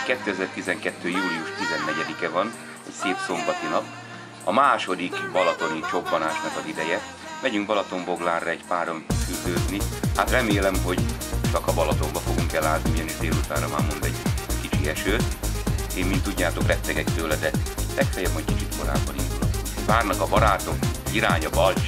2012. július 14-e van, egy szép szombati nap. A második balatoni csobbanásnak az ideje. Megyünk Balatonboglárra egy páran fürdőzni. Hát remélem, hogy csak a Balatonba fogunk elállni, ugyanis délutánra már mond egy kicsi esőt. Én, mint tudjátok, rettegek tőle, de legfeljebb majd kicsit korábban indulok. Várnak a barátok, irány a Balcs.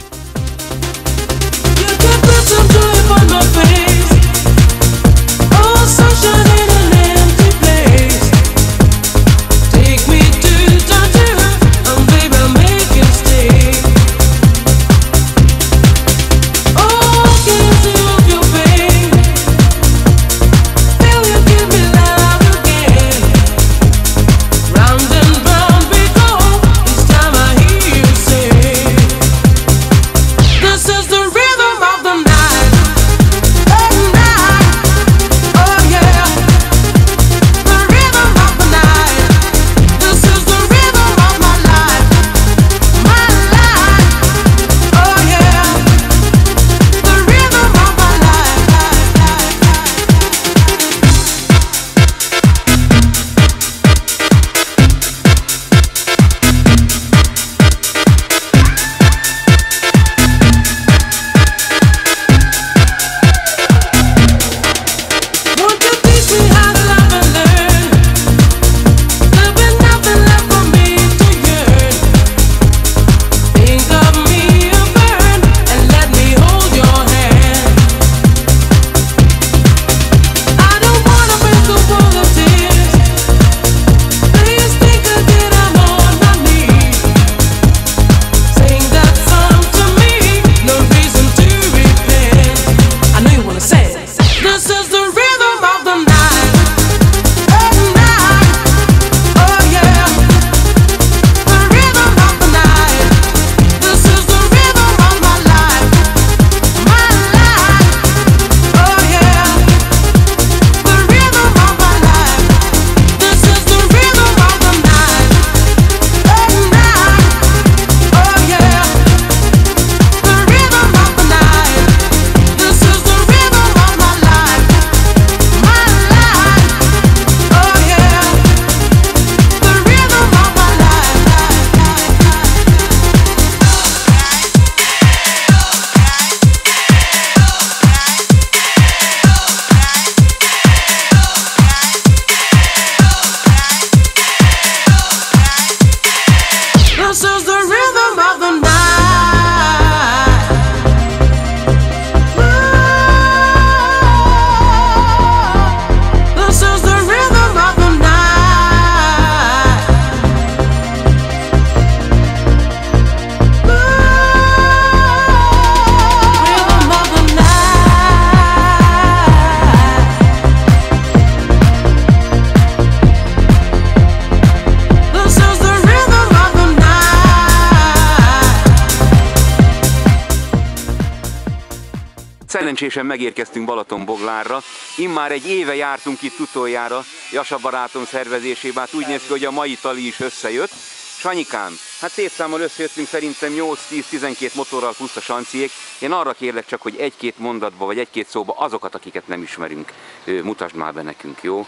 Szerencsésen megérkeztünk Balatonboglárra. Immár egy éve jártunk itt utoljára Jasa barátom szervezésében. Hát úgy néz ki, hogy a mai tali is összejött. Sanyikám, hát szép számmal összejöttünk, szerintem 8-10-12 motorral plusz a sanciék. Én arra kérlek csak, hogy egy-két mondatba vagy egy-két szóba azokat, akiket nem ismerünk, mutasd már be nekünk, jó?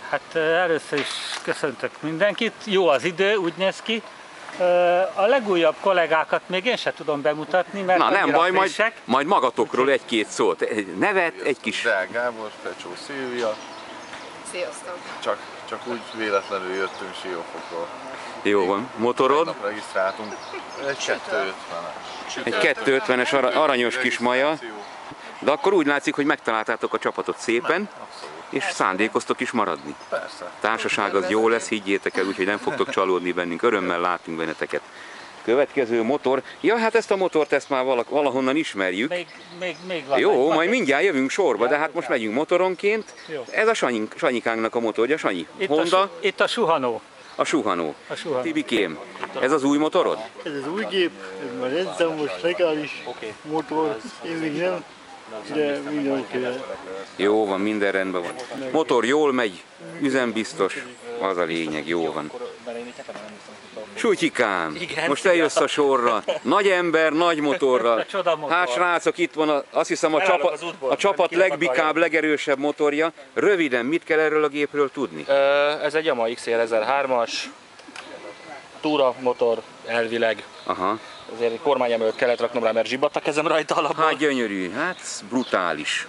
Hát először is köszöntök mindenkit. Jó az idő, úgy néz ki. A legújabb kollégákat még én sem tudom bemutatni, mert na nem baj, majd magatokról egy-két szót. Egy nevet, egy kis... Deák Gábor, Fecsó Szilvia. Sziasztok! Csak úgy véletlenül jöttünk Siófokról. Jó van. Motorod? Nap regisztráltunk. Egy 250-es. Egy 250-es aranyos kis maja. De akkor úgy látszik, hogy megtaláltátok a csapatot szépen, és szándékoztok is maradni. Persze. Társaság az jó lesz, higgyétek el, úgyhogy nem fogtok csalódni bennünk. Örömmel látunk benneteket. Következő motor. Ja, hát ezt a motort ezt már valahonnan ismerjük. Még van. Jó, majd mindjárt jövünk sorba, de hát most megyünk motoronként. Jó. Ez a Sanyikánknak a motorja, Sanyi. Honda? Itt a Suhanó. A Suhanó. Tibikém, ez az új motorod? Ez az új gép, ez már edzem, most legális motor, én még nem, de minden oké. Jó van, minden rendben van. Motor jól megy, üzembiztos, az a lényeg, jó van. Sutyikám, Igen, most eljössz a sorra. Nagy ember, nagy motorral. Csodamotor. Hát srácok, itt van azt hiszem Elállok az útból, a csapat nem legbikább, legerősebb motorja. Röviden, mit kell erről a gépről tudni? Ez egy Yamaha XR 1003-as túra motor elvileg. Aha. Azért egy kormányemelőt kellett raknom rá, mert zsibbadt a kezem rajta alapból. Hát gyönyörű, hát brutális.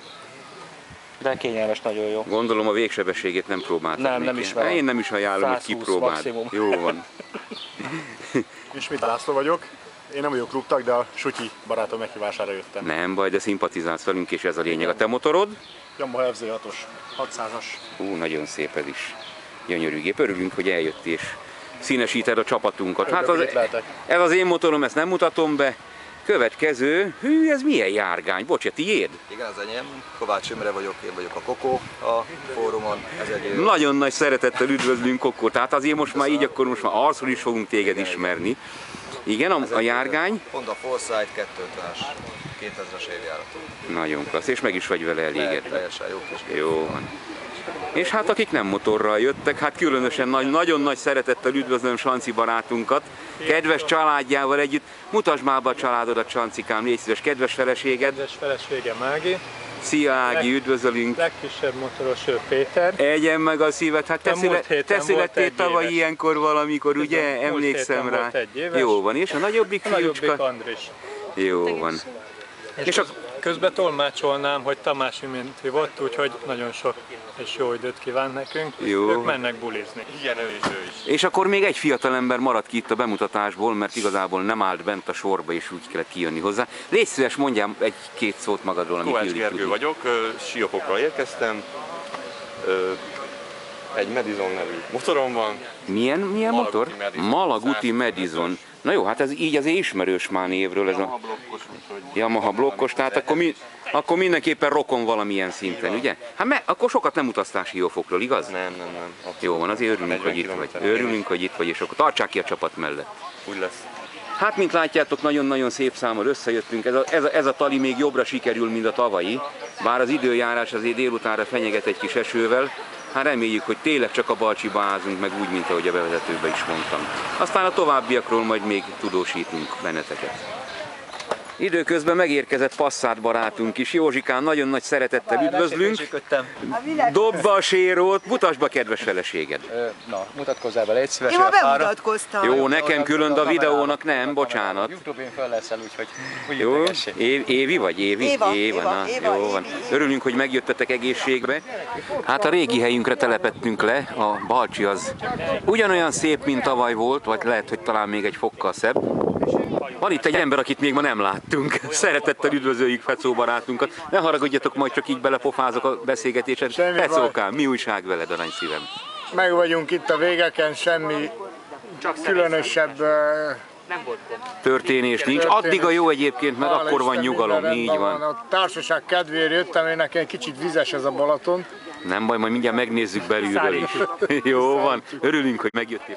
De kényelmes, nagyon jó. Gondolom a végsebességét nem próbáltam. Nem ismerem. Én nem is ajánlom, hogy 120 kipróbáld. maximum. Jó van. Ismét László vagyok. Én nem vagyok klubtag, de a Sutyi barátom meghívására jöttem. Nem baj, de szimpatizálsz velünk, és ez a lényeg. A te motorod? Yamaha FZ6-os, 600-as. Nagyon szép ez is. Gyönyörű gép. Örülünk, hogy eljöttél és színesíted a csapatunkat. Hát ez az én motorom, ezt nem mutatom be. Következő, hű, ez milyen járgány? Bocs, tiéd? Igen, az enyém. Kovács Imre vagyok, én vagyok a Kokó a fórumon. Ez egy... Nagyon nagy szeretettel üdvözlünk, Kokó. Tehát azért most már így, akkor most már arcról is fogunk téged ismerni. Igen, a járgány? Honda Foresight 250-es, 2000-es évjáratú. Nagyon klassz, és meg is vagy vele elégedve. Teljesen jó kis. Jó van. És hát akik nem motorral jöttek, hát különösen nagyon nagy szeretettel üdvözlöm Sanci barátunkat, kedves családjával együtt. Mutasd már be a családodat, Sancikám, légy szíves, kedves feleséged. Kedves feleségem Ági. Szia Ági, üdvözölünk. Legkisebb motoros ő Péter. Egyen meg a szíved, hát te születtél tavaly ilyenkor valamikor, ugye? Emlékszem rá. Jó van, és a nagyobbik fiúcska? Andris. Jó van. És közben tolmácsolnám, hogy Tamás imént hívott, úgyhogy nagyon sok és jó időt kíván nekünk. Jó. Ők mennek bulizni. Igen, ő is. És akkor még egy fiatalember maradt ki itt a bemutatásból, mert igazából nem állt bent a sorba, és úgy kellett kijönni hozzá. Légy szíves, mondjál egy-két szót magadról, amit Kovács illik Gergő tudni. vagyok, Siófokról érkeztem. Egy Madison nevű motorom van. Milyen motor? Malaguti Madison. Na jó, hát ez így azért ismerős már névről ez a Yamaha blokkos, tehát akkor mindenképpen rokon valamilyen szinten, ugye? Hát akkor sokat nem utaztál Siófokról, igaz? Nem. Jó van, azért örülünk, hogy itt vagy. Örülünk, hogy itt vagy, és akkor tartsák ki a csapat mellett. Úgy lesz. Hát, mint látjátok, nagyon-nagyon szép számmal összejöttünk. Ez a tali még jobbra sikerül, mint a tavalyi. Bár az időjárás azért délutánra fenyeget egy kis esővel. Hát reméljük, hogy tényleg csak a Balcsiba ázunk meg úgy, mint ahogy a bevezetőben is mondtam. Aztán a továbbiakról majd még tudósítunk benneteket. Időközben megérkezett Passat barátunk is. Józsikán, nagyon nagy szeretettel üdvözlünk. Dobd be a sérót, mutasd be a kedves feleséged. Na, mutatkozzál be, légy szíves. Én ma bemutatkoztam. Jó, nekem külön, de a videónak nem, bocsánat. YouTube-én fel leszel, úgyhogy úgy jó, idegessék. Évi vagy? Éva, jó van. Örülünk, hogy megjöttetek egészségbe. Hát a régi helyünkre telepettünk le, a Balcsi az ugyanolyan szép, mint tavaly volt, vagy lehet, hogy talán még egy fokkal szebb. Van itt egy ember, akit még ma nem láttunk. Szeretettel üdvözöljük Fecó barátunkat. Ne haragudjatok, majd csak így belepofázok a beszélgetésed. Fecókám, mi újság veled, aranyszívem? Meg vagyunk itt a végeken, semmi különösebb történés nincs. Addig a jó egyébként, mert akkor van nyugalom, így van. A társaság kedvéért jöttem, én nekem kicsit vizes ez a Balaton. Nem baj, majd mindjárt megnézzük belülről is. Jó van, örülünk, hogy megjöttél.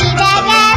Idegen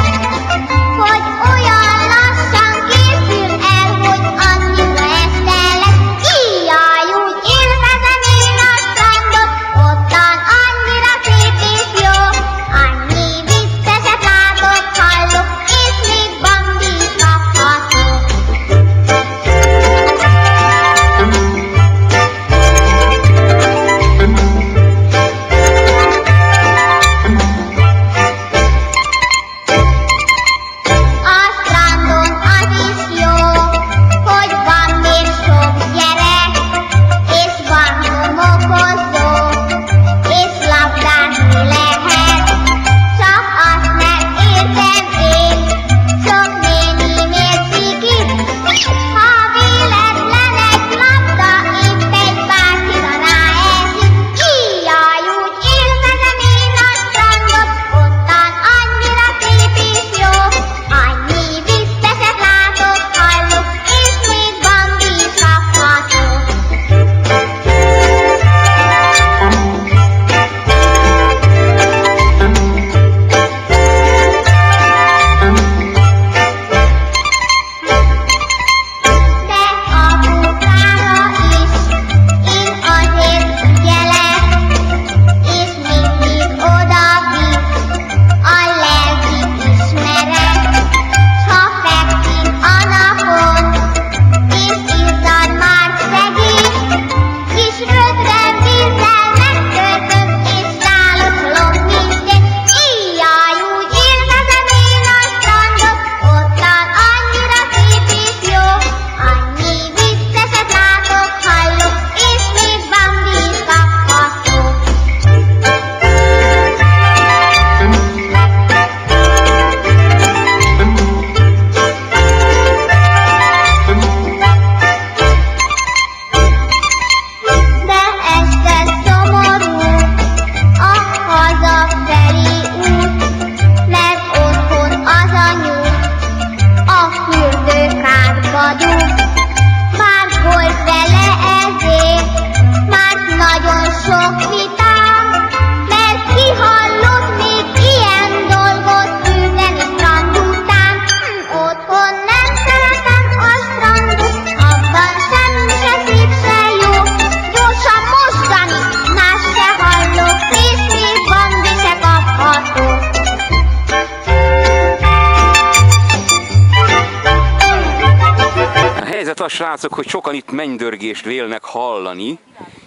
helyzet az, srácok, hogy sokan itt mennydörgést vélnek hallani,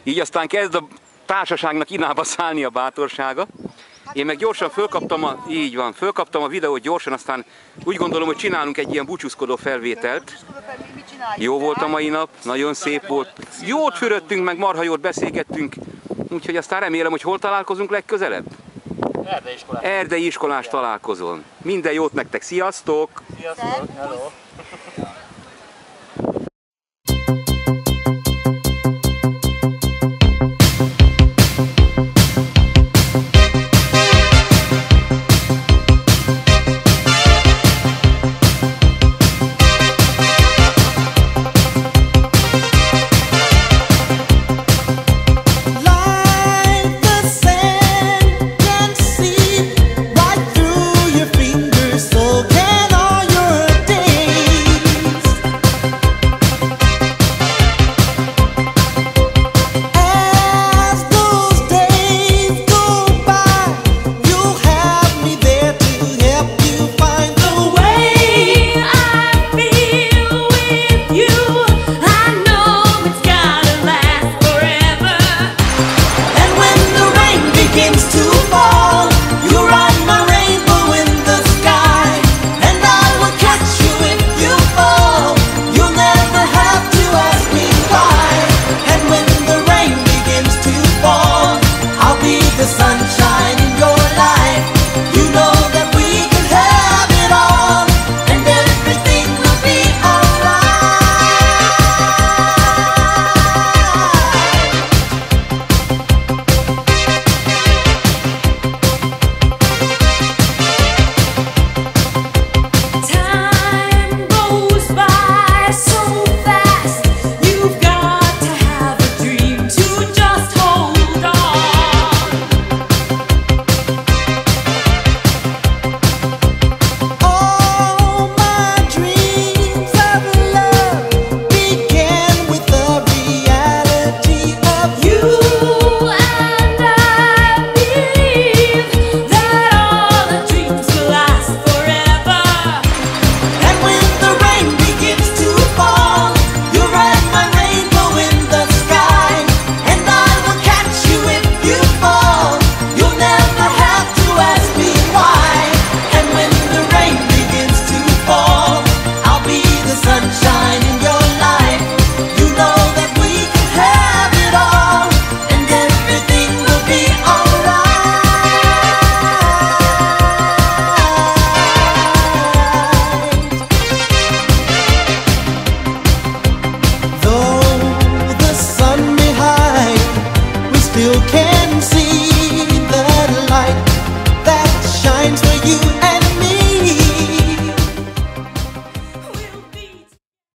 így aztán kezd a társaságnak inába szállni a bátorsága. Én meg gyorsan fölkaptam a videót gyorsan, aztán úgy gondolom, hogy csinálunk egy ilyen búcsúzkodó felvételt. Jó volt a mai nap, nagyon szép volt. Jót fürödtünk, meg marha jót beszélgettünk, úgyhogy aztán remélem, hogy hol találkozunk legközelebb? Erdei iskolás találkozón. Minden jót nektek, sziasztok! Sziasztok! Hello.